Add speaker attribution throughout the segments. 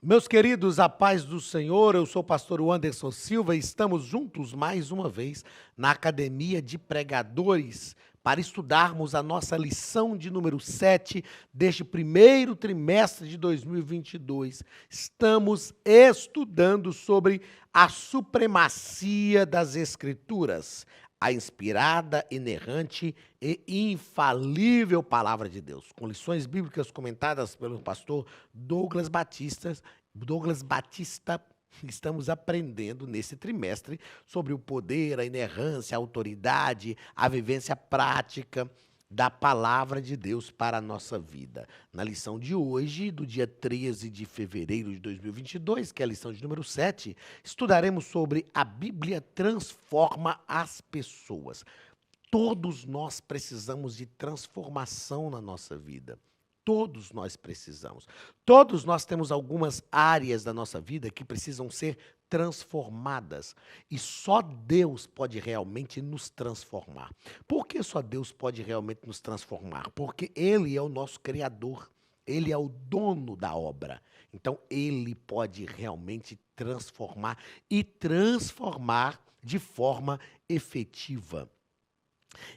Speaker 1: Meus queridos, a paz do Senhor, eu sou o pastor Anderson Silva e estamos juntos mais uma vez na Academia de Pregadores para estudarmos a nossa lição de número 7 deste primeiro trimestre de 2022. Estamos estudando sobre a supremacia das Escrituras, a inspirada, inerrante e infalível palavra de Deus, com lições bíblicas comentadas pelo pastor Douglas Batista. Estamos aprendendo nesse trimestre sobre o poder, a inerrância, a autoridade, a vivência prática da palavra de Deus para a nossa vida. Na lição de hoje, do dia 13 de fevereiro de 2022, que é a lição de número 7, estudaremos sobre a Bíblia transforma as pessoas. Todos nós precisamos de transformação na nossa vida. Todos nós precisamos. Todos nós temos algumas áreas da nossa vida que precisam ser transformadas. E só Deus pode realmente nos transformar. Por que só Deus pode realmente nos transformar? Porque Ele é o nosso Criador. Ele é o dono da obra. Então, Ele pode realmente transformar e transformar de forma efetiva.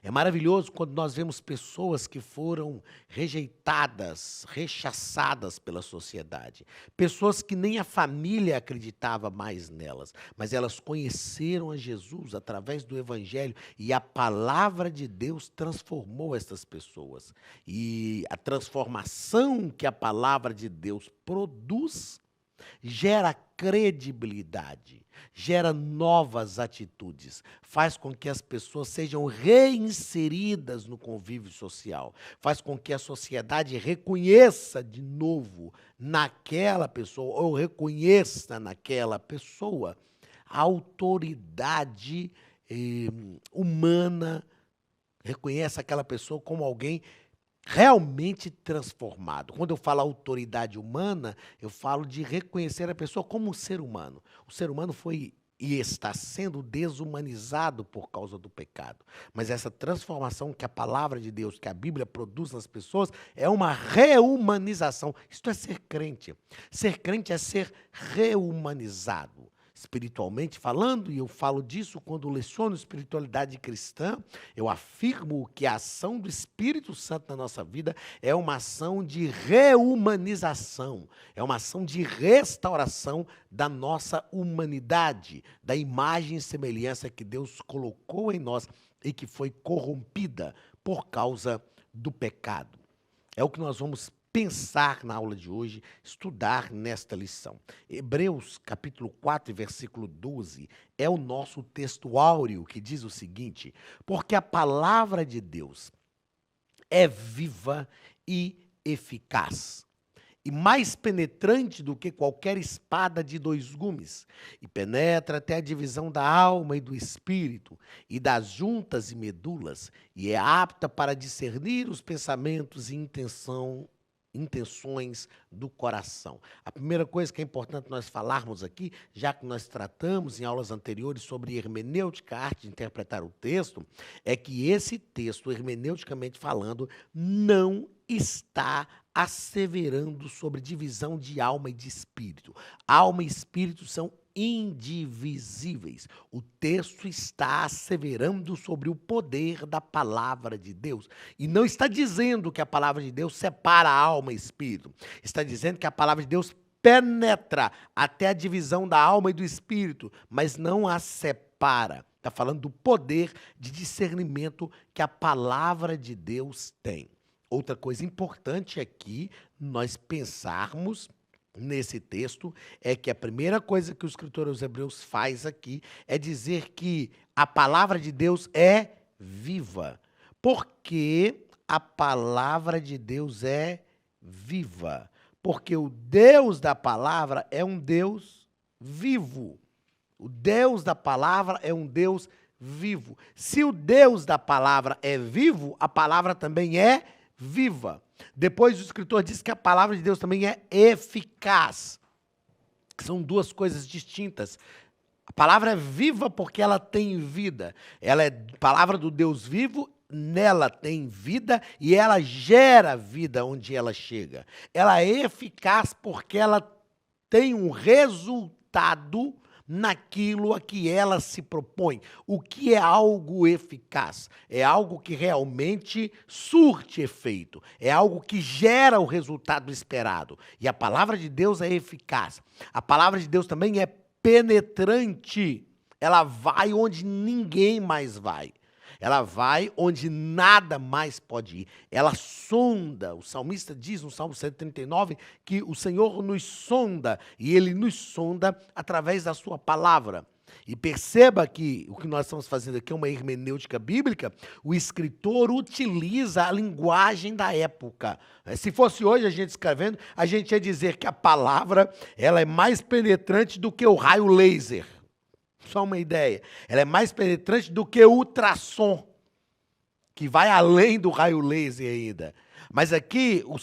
Speaker 1: É maravilhoso quando nós vemos pessoas que foram rejeitadas, rechaçadas pela sociedade. Pessoas que nem a família acreditava mais nelas, mas elas conheceram a Jesus através do Evangelho e a palavra de Deus transformou essas pessoas. E a transformação que a palavra de Deus produz gera credibilidade, gera novas atitudes, faz com que as pessoas sejam reinseridas no convívio social, faz com que a sociedade reconheça de novo naquela pessoa, ou reconheça naquela pessoa a autoridade humana, reconhece aquela pessoa como alguém realmente transformado. Quando eu falo autoridade humana, eu falo de reconhecer a pessoa como um ser humano. O ser humano foi e está sendo desumanizado por causa do pecado. Mas essa transformação que a palavra de Deus, que a Bíblia produz nas pessoas, é uma reumanização. Isto é ser crente. Ser crente é ser reumanizado. Espiritualmente falando, e eu falo disso quando leciono espiritualidade cristã, eu afirmo que a ação do Espírito Santo na nossa vida é uma ação de reumanização, é uma ação de restauração da nossa humanidade, da imagem e semelhança que Deus colocou em nós e que foi corrompida por causa do pecado. É o que nós vamos pensar na aula de hoje, estudar nesta lição. Hebreus, capítulo 4, versículo 12, é o nosso texto áureo que diz o seguinte: porque a palavra de Deus é viva e eficaz, e mais penetrante do que qualquer espada de dois gumes, e penetra até a divisão da alma e do espírito, e das juntas e medulas, e é apta para discernir os pensamentos e intenções do coração. A primeira coisa que é importante nós falarmos aqui, já que nós tratamos em aulas anteriores sobre hermenêutica, a arte de interpretar o texto, é que esse texto, hermeneuticamente falando, não está asseverando sobre divisão de alma e de espírito. Alma e espírito são indivisíveis. O texto está asseverando sobre o poder da palavra de Deus. E não está dizendo que a palavra de Deus separa a alma e espírito. Está dizendo que a palavra de Deus penetra até a divisão da alma e do espírito, mas não a separa. Está falando do poder de discernimento que a palavra de Deus tem. Outra coisa importante aqui, nós pensarmos nesse texto, é que a primeira coisa que o escritor aos Hebreus faz aqui é dizer que a palavra de Deus é viva. Porque a palavra de Deus é viva. Porque o Deus da palavra é um Deus vivo. O Deus da palavra é um Deus vivo. Se o Deus da palavra é vivo, a palavra também é viva. Depois o escritor diz que a palavra de Deus também é eficaz. São duas coisas distintas. A palavra é viva porque ela tem vida. Ela é palavra do Deus vivo, nela tem vida e ela gera vida onde ela chega. Ela é eficaz porque ela tem um resultado naquilo a que ela se propõe. O que é algo eficaz? É algo que realmente surte efeito. É algo que gera o resultado esperado. E a palavra de Deus é eficaz. A palavra de Deus também é penetrante. Ela vai onde ninguém mais vai. Ela vai onde nada mais pode ir. Ela sonda. O salmista diz no Salmo 139 que o Senhor nos sonda e Ele nos sonda através da sua palavra. E perceba que o que nós estamos fazendo aqui é uma hermenêutica bíblica. O escritor utiliza a linguagem da época. Se fosse hoje a gente escrevendo, a gente ia dizer que a palavra ela é mais penetrante do que o raio laser. Só uma ideia. Ela é mais penetrante do que o ultrassom, que vai além do raio laser ainda. Mas aqui o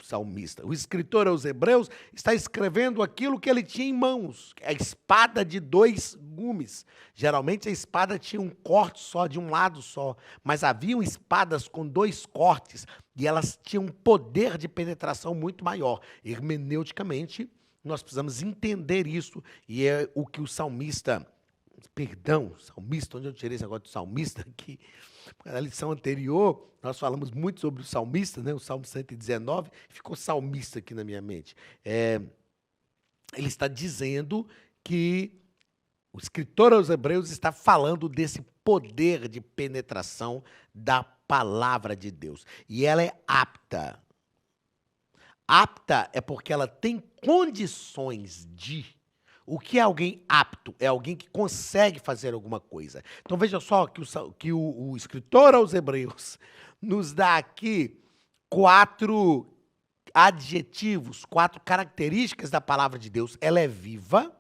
Speaker 1: salmista, o escritor aos Hebreus, está escrevendo aquilo que ele tinha em mãos, a espada de 2 gumes. Geralmente a espada tinha um corte só, de um lado só, mas haviam espadas com 2 cortes e elas tinham um poder de penetração muito maior. Hermeneuticamente, nós precisamos entender isso, e é o que o salmista, onde eu tirei esse negócio do salmista aqui? Na lição anterior, nós falamos muito sobre o salmista, né? O Salmo 119, ficou salmista aqui na minha mente. Ele está dizendo que o escritor aos Hebreus está falando desse poder de penetração da palavra de Deus. E ela é apta. Apta é porque ela tem condições de. O que é alguém apto? É alguém que consegue fazer alguma coisa. Então veja só que o escritor aos Hebreus nos dá aqui 4 adjetivos, 4 características da palavra de Deus. Ela é viva,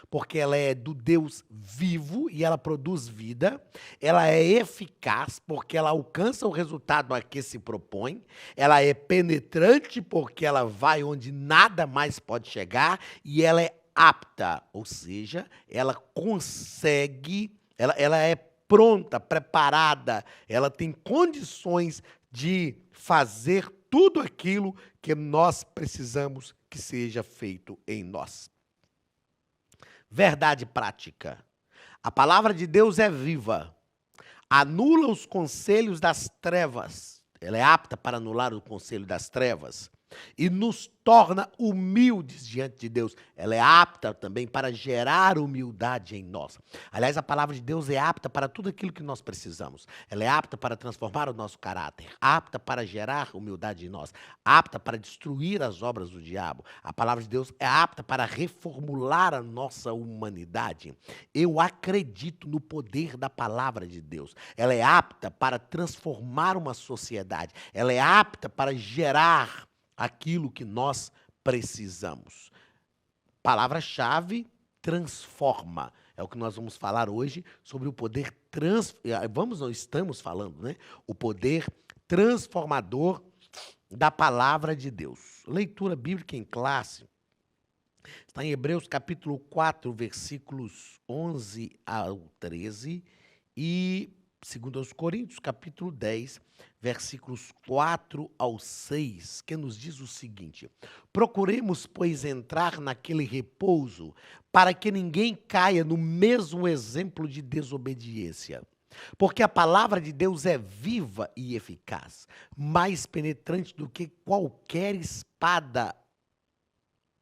Speaker 1: porque ela é do Deus vivo e ela produz vida. Ela é eficaz, porque ela alcança o resultado a que se propõe. Ela é penetrante, porque ela vai onde nada mais pode chegar. E ela é apta, ou seja, ela consegue, ela é pronta, preparada, ela tem condições de fazer tudo aquilo que nós precisamos que seja feito em nós. Verdade prática. A palavra de Deus é viva. Anula os conselhos das trevas. Ela é apta para anular o conselho das trevas. E nos torna humildes diante de Deus. Ela é apta também para gerar humildade em nós. Aliás, a palavra de Deus é apta para tudo aquilo que nós precisamos. Ela é apta para transformar o nosso caráter, apta para gerar humildade em nós, apta para destruir as obras do diabo. A palavra de Deus é apta para reformular a nossa humanidade. Eu acredito no poder da palavra de Deus. Ela é apta para transformar uma sociedade. Ela é apta para gerar aquilo que nós precisamos. Palavra-chave, transforma. É o que nós vamos falar hoje sobre o poder estamos falando, né? O poder transformador da palavra de Deus. Leitura bíblica em classe. Está em Hebreus capítulo 4, versículos 11 ao 13 e 2 Coríntios, capítulo 10, versículos 4 ao 6, que nos diz o seguinte: procuremos, pois, entrar naquele repouso, para que ninguém caia no mesmo exemplo de desobediência. Porque a palavra de Deus é viva e eficaz, mais penetrante do que qualquer espada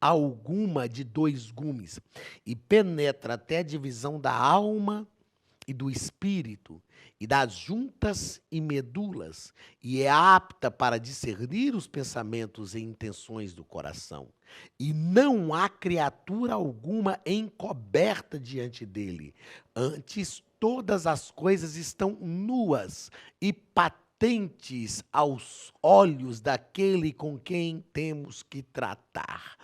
Speaker 1: alguma de 2 gumes, e penetra até a divisão da alma e do espírito, e das juntas e medulas, e é apta para discernir os pensamentos e intenções do coração. E não há criatura alguma encoberta diante dele. Antes, todas as coisas estão nuas e patentes aos olhos daquele com quem temos que tratar.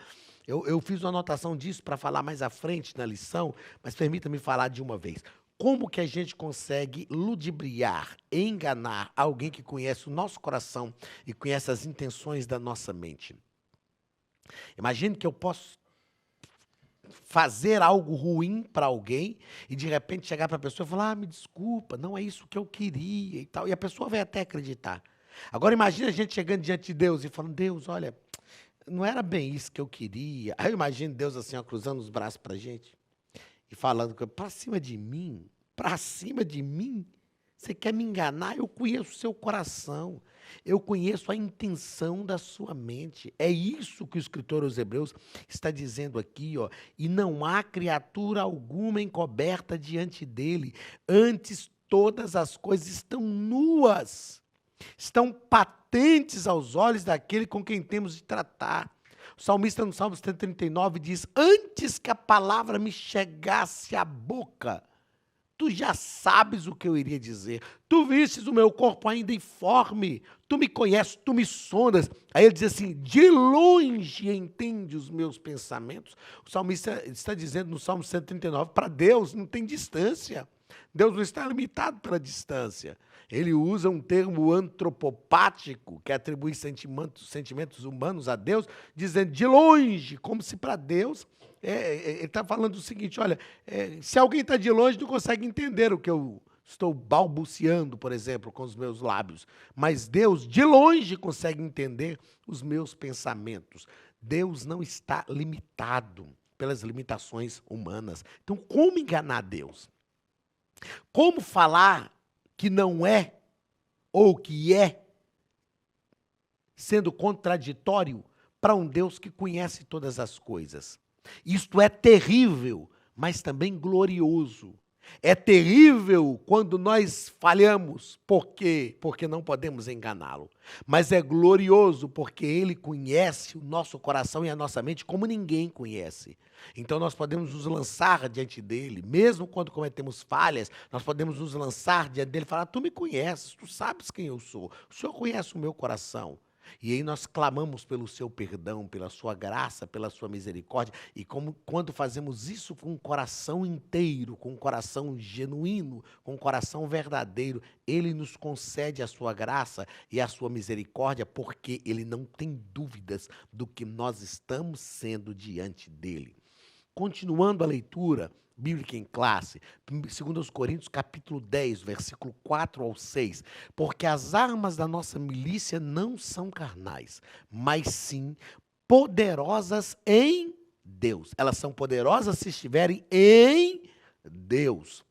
Speaker 1: Eu fiz uma anotação disso para falar mais à frente na lição, mas permita-me falar de uma vez. Como que a gente consegue ludibriar, enganar alguém que conhece o nosso coração e conhece as intenções da nossa mente? Imagine que eu posso fazer algo ruim para alguém e de repente chegar para a pessoa e falar: me desculpa, não é isso que eu queria e tal. E a pessoa vai até acreditar. Agora imagine a gente chegando diante de Deus e falando: Deus, olha, não era bem isso que eu queria. Aí eu imagino Deus assim, ó, cruzando os braços para a gente e falando, para cima de mim, para cima de mim, você quer me enganar? Eu conheço o seu coração, eu conheço a intenção da sua mente. É isso que o escritor aos Hebreus está dizendo aqui, ó. E não há criatura alguma encoberta diante dele, antes todas as coisas estão nuas, estão patentes aos olhos daquele com quem temos de tratar. O salmista no Salmo 139 diz: antes que a palavra me chegasse à boca, tu já sabes o que eu iria dizer. Tu vistes o meu corpo ainda informe. Tu me conheces, tu me sondas. Aí ele diz assim, de longe entende os meus pensamentos. O salmista está dizendo no Salmo 139, para Deus não tem distância. Deus não está limitado pela distância. Ele usa um termo antropopático, que atribui sentimentos humanos a Deus, dizendo de longe, como se para Deus... ele está falando o seguinte, olha, se alguém está de longe, não consegue entender o que eu estou balbuciando, por exemplo, com os meus lábios. Mas Deus, de longe, consegue entender os meus pensamentos. Deus não está limitado pelas limitações humanas. Então, como enganar Deus? Como falar que não é ou que é, sendo contraditório para um Deus que conhece todas as coisas? Isto é terrível, mas também glorioso. É terrível quando nós falhamos, por quê? Porque não podemos enganá-lo. Mas é glorioso porque ele conhece o nosso coração e a nossa mente como ninguém conhece. Então nós podemos nos lançar diante dele, mesmo quando cometemos falhas, nós podemos nos lançar diante dele e falar, tu me conheces, tu sabes quem eu sou, o Senhor conhece o meu coração. E aí nós clamamos pelo seu perdão, pela sua graça, pela sua misericórdia. E quando fazemos isso com o coração inteiro, com o coração genuíno, com o coração verdadeiro, ele nos concede a sua graça e a sua misericórdia, porque ele não tem dúvidas do que nós estamos sendo diante dele. Continuando a leitura bíblica em classe, 2 Coríntios capítulo 10, versículo 4 ao 6, porque as armas da nossa milícia não são carnais, mas sim poderosas em Deus. Elas são poderosas se estiverem em Deus,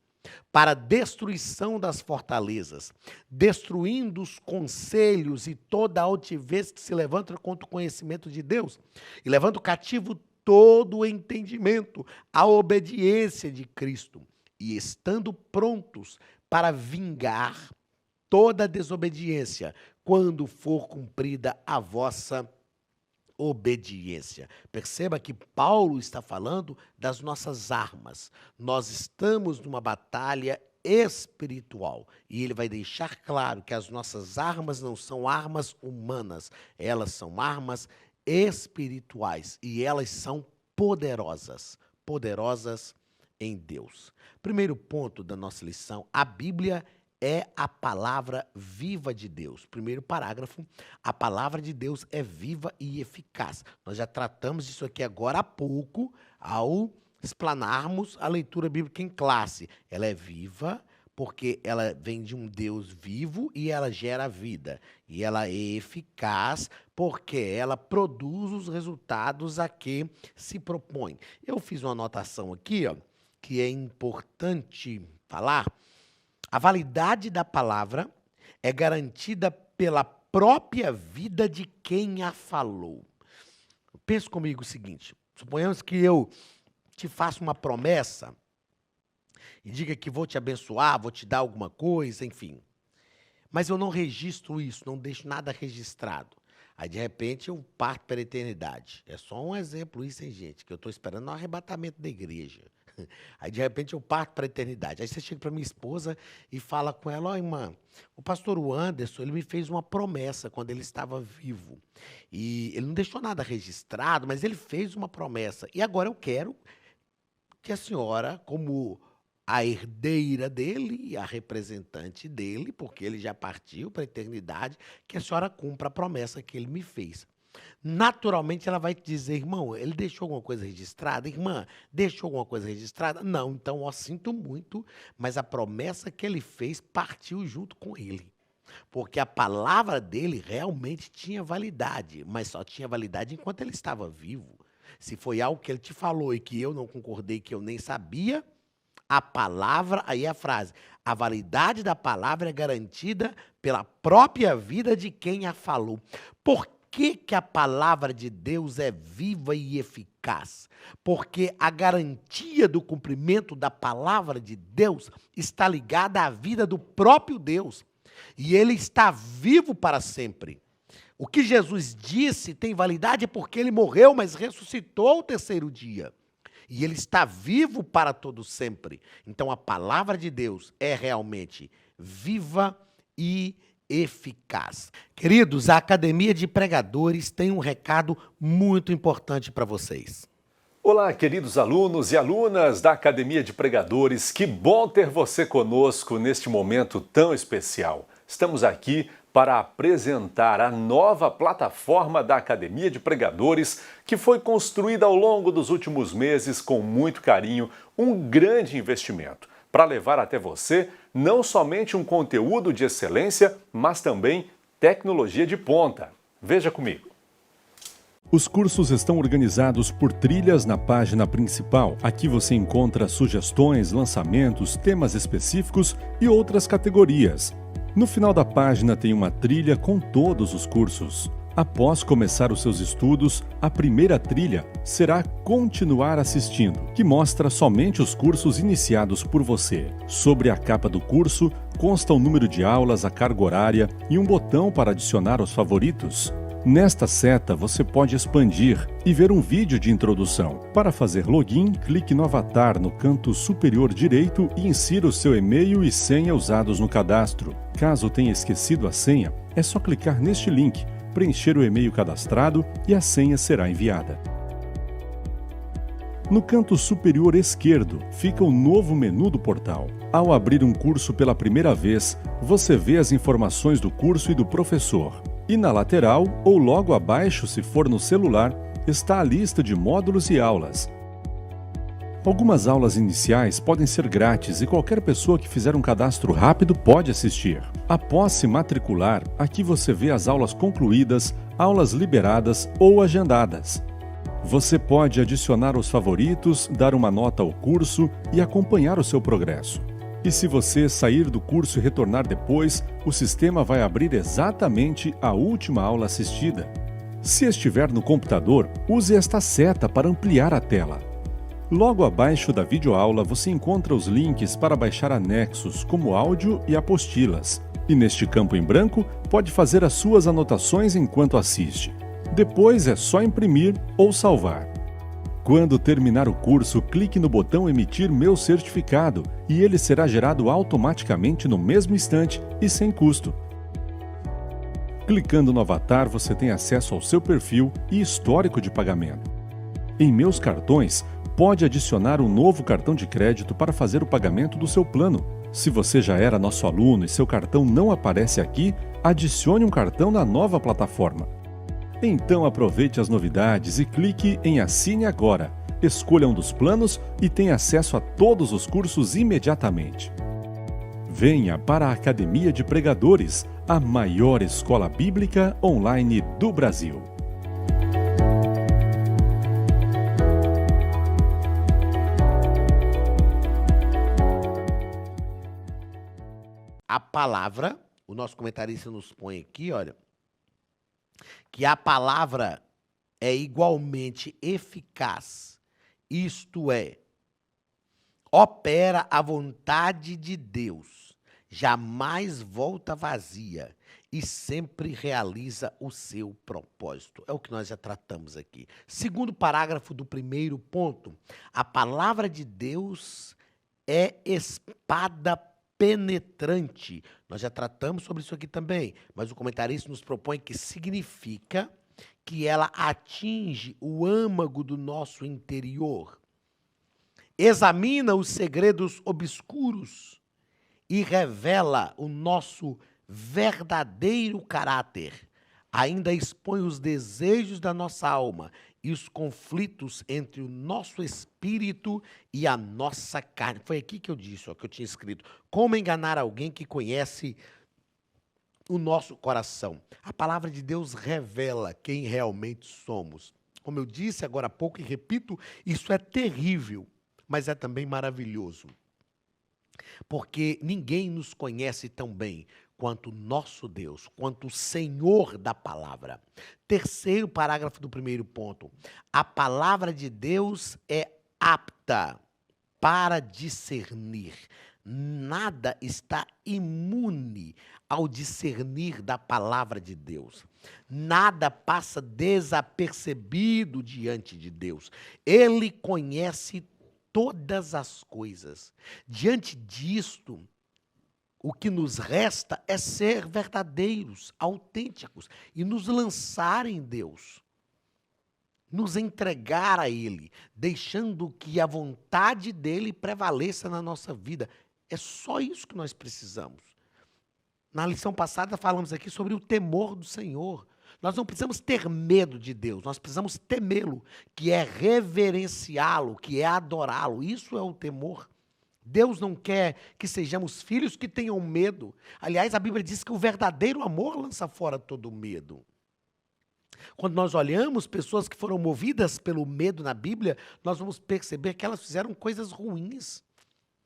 Speaker 1: para a destruição das fortalezas, destruindo os conselhos e toda a altivez que se levanta contra o conhecimento de Deus, e levando cativo todo o entendimento, a obediência de Cristo, e estando prontos para vingar toda a desobediência, quando for cumprida a vossa obediência. Perceba que Paulo está falando das nossas armas. Nós estamos numa batalha espiritual, e ele vai deixar claro que as nossas armas não são armas humanas, elas são armas espirituais, e elas são poderosas, poderosas em Deus. Primeiro ponto da nossa lição, a Bíblia é a palavra viva de Deus. Primeiro parágrafo, a palavra de Deus é viva e eficaz. Nós já tratamos disso aqui agora há pouco, ao explanarmos a leitura bíblica em classe. Ela é viva, porque ela vem de um Deus vivo e ela gera vida. E ela é eficaz porque ela produz os resultados a que se propõe. Eu fiz uma anotação aqui, ó, que é importante falar. A validade da palavra é garantida pela própria vida de quem a falou. Pense comigo o seguinte, suponhamos que eu te faço uma promessa e diga que vou te abençoar, vou te dar alguma coisa, enfim. Mas eu não registro isso, não deixo nada registrado. Aí, de repente, eu parto para a eternidade. É só um exemplo isso, hein, gente? Que eu estou esperando o arrebatamento da igreja. Aí, de repente, eu parto para a eternidade. Aí você chega para minha esposa e fala com ela, ó, irmã, o pastor Anderson, ele me fez uma promessa quando ele estava vivo. E ele não deixou nada registrado, mas ele fez uma promessa. E agora eu quero que a senhora, como a herdeira dele, a representante dele, porque ele já partiu para a eternidade, que a senhora cumpra a promessa que ele me fez. Naturalmente, ela vai te dizer, irmão, ele deixou alguma coisa registrada? Irmã, deixou alguma coisa registrada? Não, então, ó, sinto muito, mas a promessa que ele fez partiu junto com ele. Porque a palavra dele realmente tinha validade, mas só tinha validade enquanto ele estava vivo. Se foi algo que ele te falou e que eu não concordei, que eu nem sabia, a palavra, aí é a frase, a validade da palavra é garantida pela própria vida de quem a falou. Por que a palavra de Deus é viva e eficaz? Porque a garantia do cumprimento da palavra de Deus está ligada à vida do próprio Deus. E ele está vivo para sempre. O que Jesus disse tem validade porque ele morreu, mas ressuscitou ao terceiro dia. E ele está vivo para todo sempre. Então a palavra de Deus é realmente viva e eficaz. Queridos, a Academia de Pregadores tem um recado muito importante para vocês.
Speaker 2: Olá, queridos alunos e alunas da Academia de Pregadores. Que bom ter você conosco neste momento tão especial. Estamos aqui para apresentar a nova plataforma da Academia de Pregadores, que foi construída ao longo dos últimos meses com muito carinho, um grande investimento, para levar até você não somente um conteúdo de excelência, mas também tecnologia de ponta. Veja comigo. Os cursos estão organizados por trilhas na página principal. Aqui você encontra sugestões, lançamentos, temas específicos e outras categorias. No final da página tem uma trilha com todos os cursos. Após começar os seus estudos, a primeira trilha será Continuar assistindo, que mostra somente os cursos iniciados por você. Sobre a capa do curso, consta o número de aulas, a carga horária e um botão para adicionar os favoritos. Nesta seta, você pode expandir e ver um vídeo de introdução. Para fazer login, clique no avatar no canto superior direito e insira o seu e-mail e senha usados no cadastro. Caso tenha esquecido a senha, é só clicar neste link, preencher o e-mail cadastrado e a senha será enviada. No canto superior esquerdo fica o novo menu do portal. Ao abrir um curso pela primeira vez, você vê as informações do curso e do professor. E na lateral, ou logo abaixo se for no celular, está a lista de módulos e aulas. Algumas aulas iniciais podem ser grátis e qualquer pessoa que fizer um cadastro rápido pode assistir. Após se matricular, aqui você vê as aulas concluídas, aulas liberadas ou agendadas. Você pode adicionar os favoritos, dar uma nota ao curso e acompanhar o seu progresso. E se você sair do curso e retornar depois, o sistema vai abrir exatamente a última aula assistida. Se estiver no computador, use esta seta para ampliar a tela. Logo abaixo da videoaula você encontra os links para baixar anexos, como áudio e apostilas. E neste campo em branco, pode fazer as suas anotações enquanto assiste. Depois é só imprimir ou salvar. Quando terminar o curso, clique no botão Emitir meu certificado e ele será gerado automaticamente no mesmo instante e sem custo. Clicando no avatar, você tem acesso ao seu perfil e histórico de pagamento. Em Meus Cartões, pode adicionar um novo cartão de crédito para fazer o pagamento do seu plano. Se você já era nosso aluno e seu cartão não aparece aqui, adicione um cartão na nova plataforma. Então aproveite as novidades e clique em Assine Agora. Escolha um dos planos e tenha acesso a todos os cursos imediatamente. Venha para a Academia de Pregadores, a maior escola bíblica online do Brasil.
Speaker 1: A palavra, o nosso comentarista nos põe aqui, olha, que a palavra é igualmente eficaz, isto é, opera a vontade de Deus, jamais volta vazia e sempre realiza o seu propósito. É o que nós já tratamos aqui. Segundo parágrafo do primeiro ponto, a palavra de Deus é espada penetrante. Nós já tratamos sobre isso aqui também, mas o comentarista nos propõe que significa que ela atinge o âmago do nosso interior, examina os segredos obscuros e revela o nosso verdadeiro caráter, ainda expõe os desejos da nossa alma e os conflitos entre o nosso espírito e a nossa carne. Foi aqui que eu disse, ó, que eu tinha escrito. Como enganar alguém que conhece o nosso coração. A palavra de Deus revela quem realmente somos. Como eu disse agora há pouco e repito, isso é terrível, mas é também maravilhoso. Porque ninguém nos conhece tão bem quanto nosso Deus, quanto o Senhor da palavra. Terceiro parágrafo do primeiro ponto. A palavra de Deus é apta para discernir. Nada está imune ao discernir da palavra de Deus. Nada passa desapercebido diante de Deus. Ele conhece todas as coisas. Diante disto, o que nos resta é ser verdadeiros, autênticos e nos lançar em Deus. Nos entregar a Ele, deixando que a vontade dEle prevaleça na nossa vida. É só isso que nós precisamos. Na lição passada falamos aqui sobre o temor do Senhor. Nós não precisamos ter medo de Deus, nós precisamos temê-lo, que é reverenciá-lo, que é adorá-lo. Isso é o temor. Deus não quer que sejamos filhos que tenham medo. Aliás, a Bíblia diz que o verdadeiro amor lança fora todo medo. Quando nós olhamos pessoas que foram movidas pelo medo na Bíblia, nós vamos perceber que elas fizeram coisas ruins.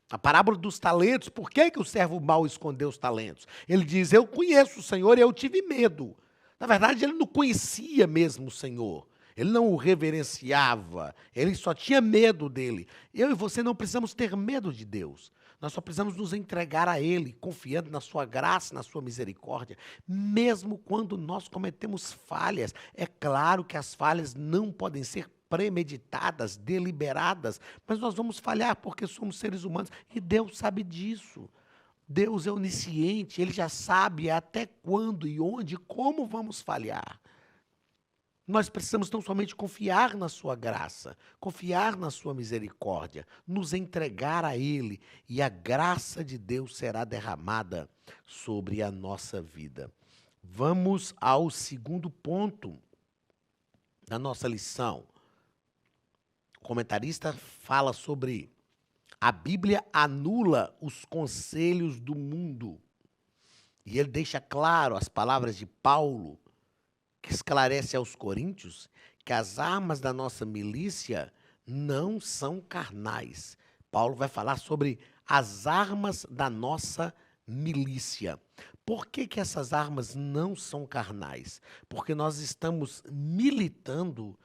Speaker 1: A parábola dos talentos, por que o servo mau escondeu os talentos? Ele diz, eu conheço o Senhor e eu tive medo. Na verdade, ele não conhecia mesmo o Senhor. Ele não o reverenciava, ele só tinha medo dele. Eu e você não precisamos ter medo de Deus. Nós só precisamos nos entregar a Ele, confiando na sua graça, na sua misericórdia, mesmo quando nós cometemos falhas. É claro que as falhas não podem ser premeditadas, deliberadas, mas nós vamos falhar porque somos seres humanos e Deus sabe disso. Deus é onisciente, Ele já sabe até quando e onde e como vamos falhar. Nós precisamos tão somente confiar na sua graça, confiar na sua misericórdia, nos entregar a Ele e a graça de Deus será derramada sobre a nossa vida. Vamos ao segundo ponto da nossa lição. O comentarista fala sobre a Bíblia anula os conselhos do mundo. E ele deixa claro as palavras de Paulo, que esclarece aos coríntios que as armas da nossa milícia não são carnais. Paulo vai falar sobre as armas da nossa milícia. Por que essas armas não são carnais? Porque nós estamos militando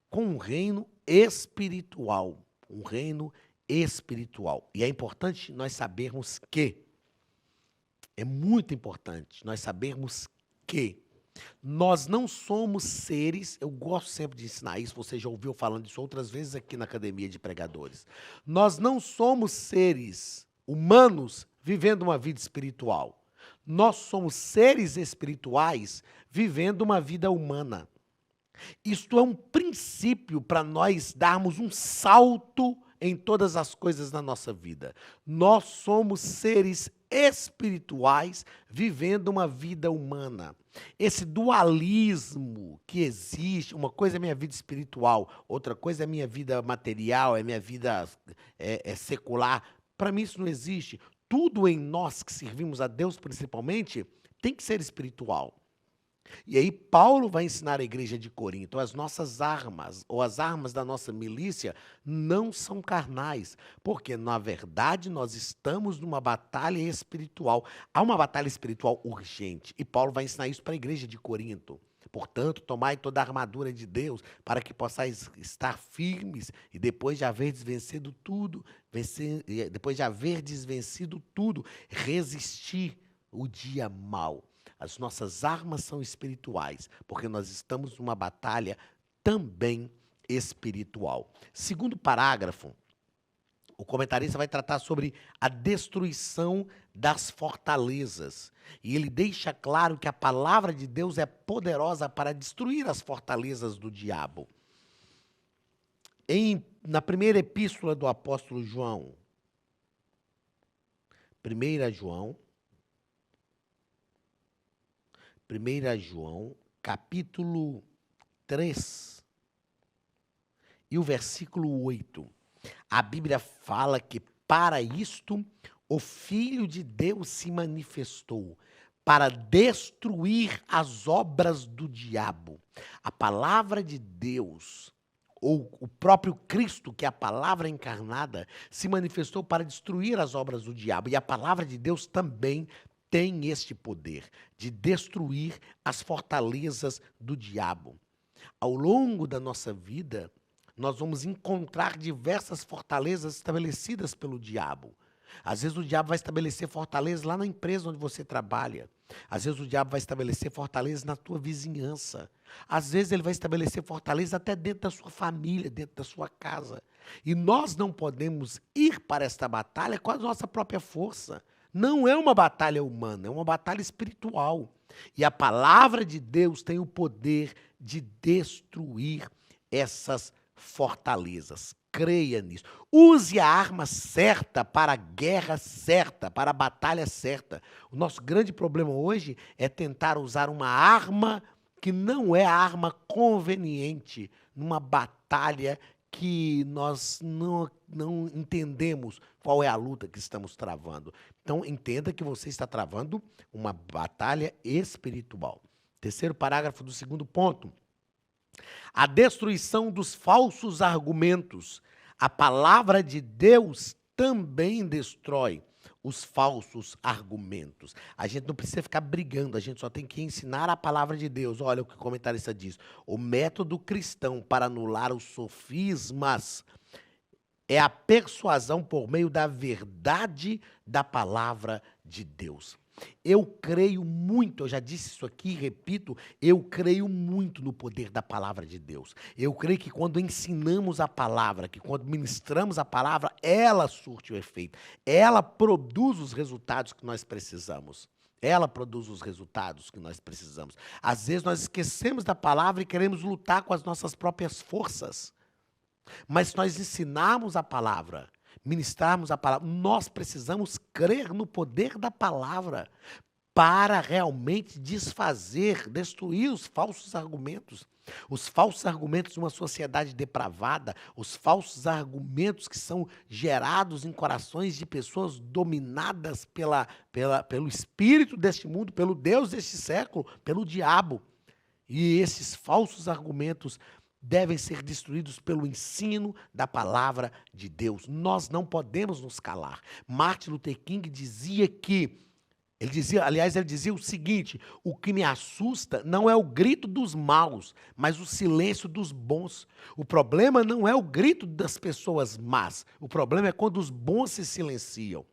Speaker 1: com um reino espiritual. Um reino espiritual. E é importante nós sabermos que, é muito importante nós sabermos que nós não somos seres, eu gosto sempre de ensinar isso, você já ouviu falando isso outras vezes aqui na Academia de Pregadores. Nós não somos seres humanos vivendo uma vida espiritual. Nós somos seres espirituais vivendo uma vida humana. Isto é um princípio para nós darmos um salto em todas as coisas da nossa vida. Nós somos seres espirituais vivendo uma vida humana. Esse dualismo que existe, uma coisa é minha vida espiritual, outra coisa é minha vida material, é minha vida secular. Para mim isso não existe. Tudo em nós que servimos a Deus principalmente tem que ser espiritual. E aí Paulo vai ensinar a igreja de Corinto, as nossas armas, ou as armas da nossa milícia, não são carnais, porque na verdade nós estamos numa batalha espiritual. Há uma batalha espiritual urgente, e Paulo vai ensinar isso para a igreja de Corinto. Portanto, tomai toda a armadura de Deus, para que possais estar firmes, e depois de haverdes vencido tudo, resistir o dia mau. As nossas armas são espirituais, porque nós estamos numa batalha também espiritual. Segundo parágrafo, o comentarista vai tratar sobre a destruição das fortalezas. E ele deixa claro que a palavra de Deus é poderosa para destruir as fortalezas do diabo. Na primeira epístola do apóstolo João, 1 João, capítulo 3, e o versículo 8. A Bíblia fala que para isto o Filho de Deus se manifestou, para destruir as obras do diabo. A palavra de Deus, ou o próprio Cristo, que é a palavra encarnada, se manifestou para destruir as obras do diabo. E a palavra de Deus também tem este poder de destruir as fortalezas do diabo. Ao longo da nossa vida, nós vamos encontrar diversas fortalezas estabelecidas pelo diabo. Às vezes o diabo vai estabelecer fortalezas lá na empresa onde você trabalha. Às vezes o diabo vai estabelecer fortalezas na tua vizinhança. Às vezes ele vai estabelecer fortalezas até dentro da sua família, dentro da sua casa. E nós não podemos ir para esta batalha com a nossa própria força. Não é uma batalha humana, é uma batalha espiritual. E a palavra de Deus tem o poder de destruir essas fortalezas. Creia nisso. Use a arma certa para a guerra certa, para a batalha certa. O nosso grande problema hoje é tentar usar uma arma que não é a arma conveniente numa batalha que nós não entendemos qual é a luta que estamos travando. Então, entenda que você está travando uma batalha espiritual. Terceiro parágrafo do segundo ponto. A destruição dos falsos argumentos. A palavra de Deus também destrói os falsos argumentos. A gente não precisa ficar brigando, a gente só tem que ensinar a palavra de Deus. Olha o que o comentarista diz. O método cristão para anular os sofismas é a persuasão por meio da verdade da palavra de Deus. Eu creio muito, eu já disse isso aqui, repito, eu creio muito no poder da palavra de Deus. Eu creio que quando ensinamos a palavra, que quando ministramos a palavra, ela surte o efeito. Ela produz os resultados que nós precisamos. Ela produz os resultados que nós precisamos. Às vezes nós esquecemos da palavra e queremos lutar com as nossas próprias forças. Mas se nós ensinarmos a palavra, ministrarmos a palavra, nós precisamos crer no poder da palavra para realmente desfazer, destruir os falsos argumentos. Os falsos argumentos de uma sociedade depravada, os falsos argumentos que são gerados em corações de pessoas dominadas pelo espírito deste mundo, pelo Deus deste século, pelo diabo. E esses falsos argumentos devem ser destruídos pelo ensino da palavra de Deus. Nós não podemos nos calar. Martin Luther King dizia que, ele dizia o seguinte: o que me assusta não é o grito dos maus, mas o silêncio dos bons. O problema não é o grito das pessoas más, o problema é quando os bons se silenciam.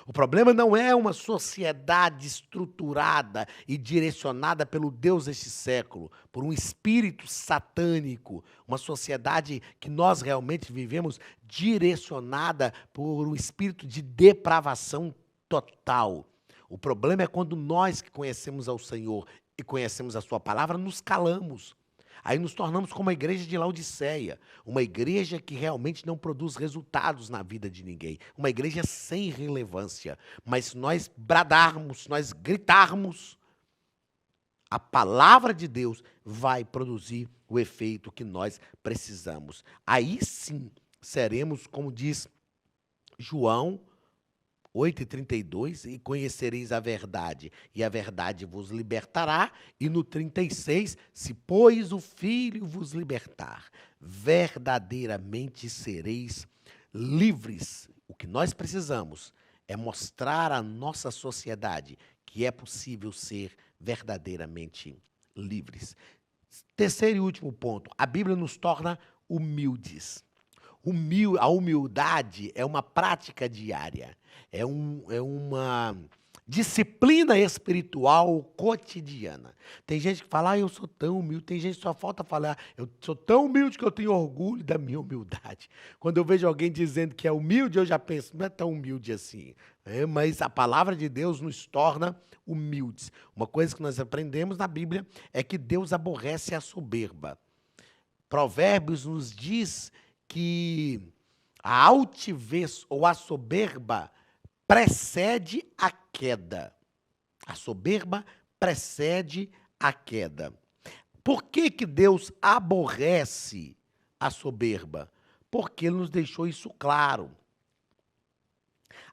Speaker 1: O problema não é uma sociedade estruturada e direcionada pelo Deus deste século, por um espírito satânico, uma sociedade que nós realmente vivemos direcionada por um espírito de depravação total. O problema é quando nós que conhecemos ao Senhor e conhecemos a sua palavra, nos calamos. Aí nos tornamos como a igreja de Laodiceia, uma igreja que realmente não produz resultados na vida de ninguém, uma igreja sem relevância. Mas se nós bradarmos, se nós gritarmos, a palavra de Deus vai produzir o efeito que nós precisamos. Aí sim seremos, como diz João 8:32, e conhecereis a verdade, e a verdade vos libertará. E no 36, se pois o Filho vos libertar, verdadeiramente sereis livres. O que nós precisamos é mostrar à nossa sociedade que é possível ser verdadeiramente livres. Terceiro e último ponto, a Bíblia nos torna humildes. A humildade é uma prática diária, é uma disciplina espiritual cotidiana. Tem gente que fala, eu sou tão humilde, tem gente que só falta falar, eu sou tão humilde que eu tenho orgulho da minha humildade. Quando eu vejo alguém dizendo que é humilde, eu já penso, não é tão humilde assim. Mas a palavra de Deus nos torna humildes. Uma coisa que nós aprendemos na Bíblia é que Deus aborrece a soberba. Provérbios nos diz que a altivez ou a soberba precede a queda. A soberba precede a queda. Por que que Deus aborrece a soberba? Porque Ele nos deixou isso claro.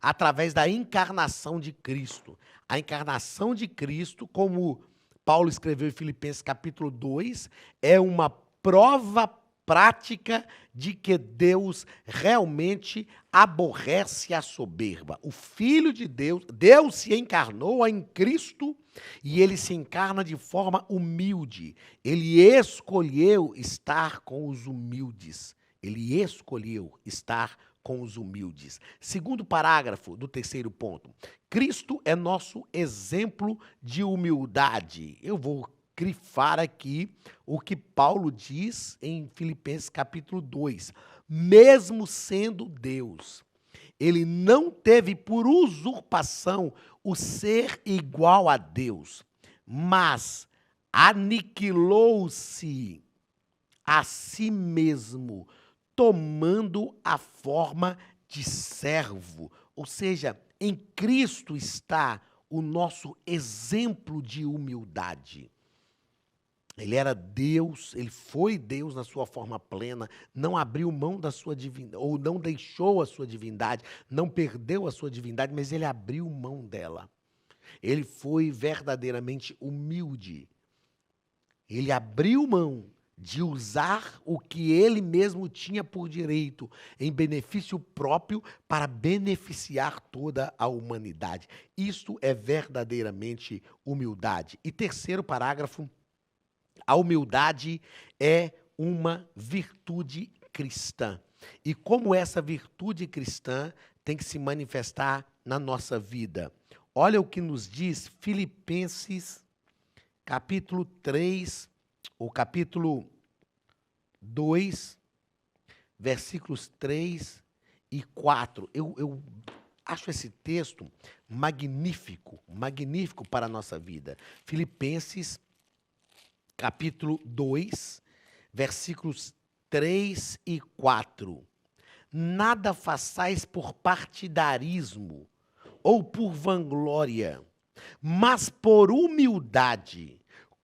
Speaker 1: através da encarnação de Cristo. A encarnação de Cristo, como Paulo escreveu em Filipenses capítulo 2, é uma prova prática de que Deus realmente aborrece a soberba. O Filho de Deus, Deus se encarnou em Cristo e ele se encarna de forma humilde. Ele escolheu estar com os humildes. Ele escolheu estar com os humildes. Segundo parágrafo do terceiro ponto. Cristo é nosso exemplo de humildade. Eu vou grifar aqui o que Paulo diz em Filipenses capítulo 2. Mesmo sendo Deus, ele não teve por usurpação o ser igual a Deus, mas aniquilou-se a si mesmo, tomando a forma de servo. Ou seja, em Cristo está o nosso exemplo de humildade. Ele era Deus, ele foi Deus na sua forma plena, não abriu mão da sua divindade, ou não deixou a sua divindade, não perdeu a sua divindade, mas ele abriu mão dela. Ele foi verdadeiramente humilde. Ele abriu mão de usar o que ele mesmo tinha por direito em benefício próprio para beneficiar toda a humanidade. Isto é verdadeiramente humildade. E terceiro parágrafo, a humildade é uma virtude cristã. E como essa virtude cristã tem que se manifestar na nossa vida? Olha o que nos diz Filipenses, capítulo 3, ou capítulo 2, versículos 3 e 4. Eu acho esse texto magnífico para a nossa vida. Filipenses, capítulo 2, versículos 3 e 4. Nada façais por partidarismo ou por vanglória, mas por humildade,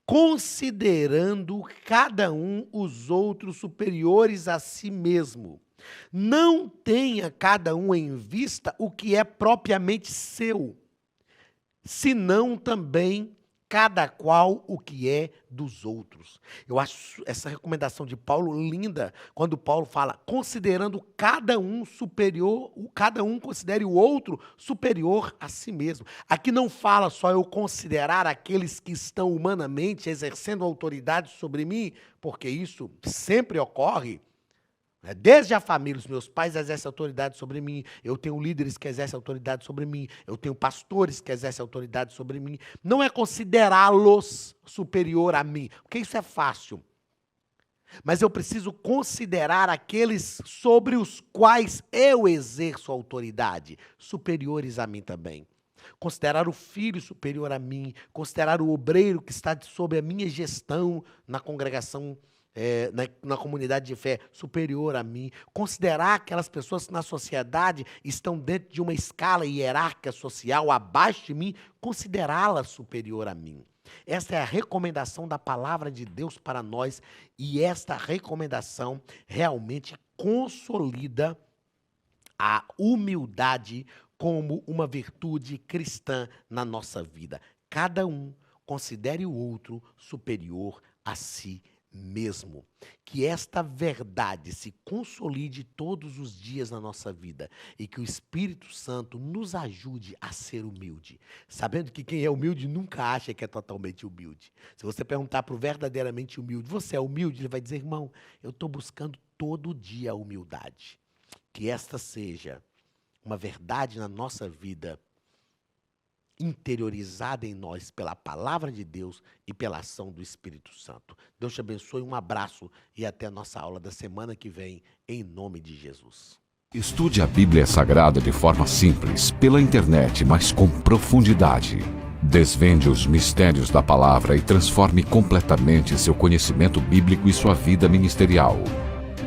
Speaker 1: considerando cada um os outros superiores a si mesmo. Não tenha cada um em vista o que é propriamente seu, senão também cada qual o que é dos outros. Eu acho essa recomendação de Paulo linda, quando Paulo fala, considerando cada um superior, cada um considere o outro superior a si mesmo. Aqui não fala só eu considerar aqueles que estão humanamente exercendo autoridade sobre mim, porque isso sempre ocorre. Desde a família, os meus pais exercem autoridade sobre mim, eu tenho líderes que exercem autoridade sobre mim, eu tenho pastores que exercem autoridade sobre mim. Não é considerá-los superior a mim, porque isso é fácil. Mas eu preciso considerar aqueles sobre os quais eu exerço autoridade, superiores a mim também. Considerar o filho superior a mim, considerar o obreiro que está sob a minha gestão na congregação, na comunidade de fé superior a mim, considerar aquelas pessoas que na sociedade estão dentro de uma escala hierárquica social abaixo de mim, considerá-las superior a mim. Esta é a recomendação da palavra de Deus para nós e esta recomendação realmente consolida a humildade como uma virtude cristã na nossa vida. Cada um considere o outro superior a si mesmo. Que esta verdade se consolide todos os dias na nossa vida e que o Espírito Santo nos ajude a ser humilde, sabendo que quem é humilde nunca acha que é totalmente humilde. Se você perguntar para o verdadeiramente humilde, você é humilde? Ele vai dizer, irmão, eu estou buscando todo dia a humildade. Que esta seja uma verdade na nossa vida, interiorizada em nós pela palavra de Deus e pela ação do Espírito Santo. Deus te abençoe, um abraço e até a nossa aula da semana que vem, em nome de Jesus.
Speaker 3: Estude a Bíblia Sagrada de forma simples, pela internet, mas com profundidade. Desvende os mistérios da palavra e transforme completamente seu conhecimento bíblico e sua vida ministerial.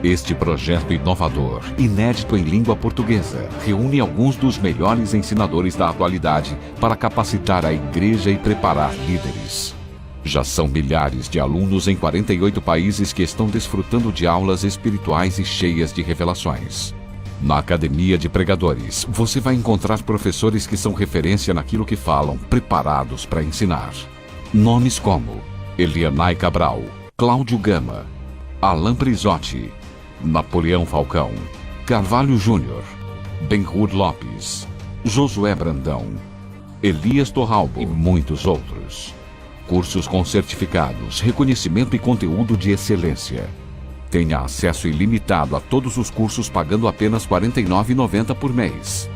Speaker 3: Este projeto inovador, inédito em língua portuguesa, reúne alguns dos melhores ensinadores da atualidade para capacitar a igreja e preparar líderes. Já são milhares de alunos em 48 países que estão desfrutando de aulas espirituais e cheias de revelações. Na Academia de Pregadores, você vai encontrar professores que são referência naquilo que falam, preparados para ensinar. Nomes como Elianai Cabral, Cláudio Gama, Alain Prisotti, Napoleão Falcão, Carvalho Júnior, Benhur Lopes, Josué Brandão, Elias Torralbo e muitos outros. Cursos com certificados, reconhecimento e conteúdo de excelência. Tenha acesso ilimitado a todos os cursos pagando apenas R$ 49,90 por mês.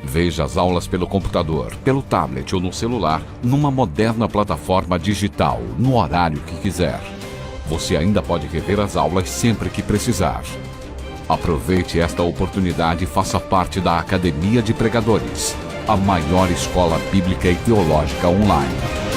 Speaker 3: Veja as aulas pelo computador, pelo tablet ou no celular, numa moderna plataforma digital, no horário que quiser. Você ainda pode rever as aulas sempre que precisar. Aproveite esta oportunidade e faça parte da Academia de Pregadores, a maior escola bíblica e teológica online.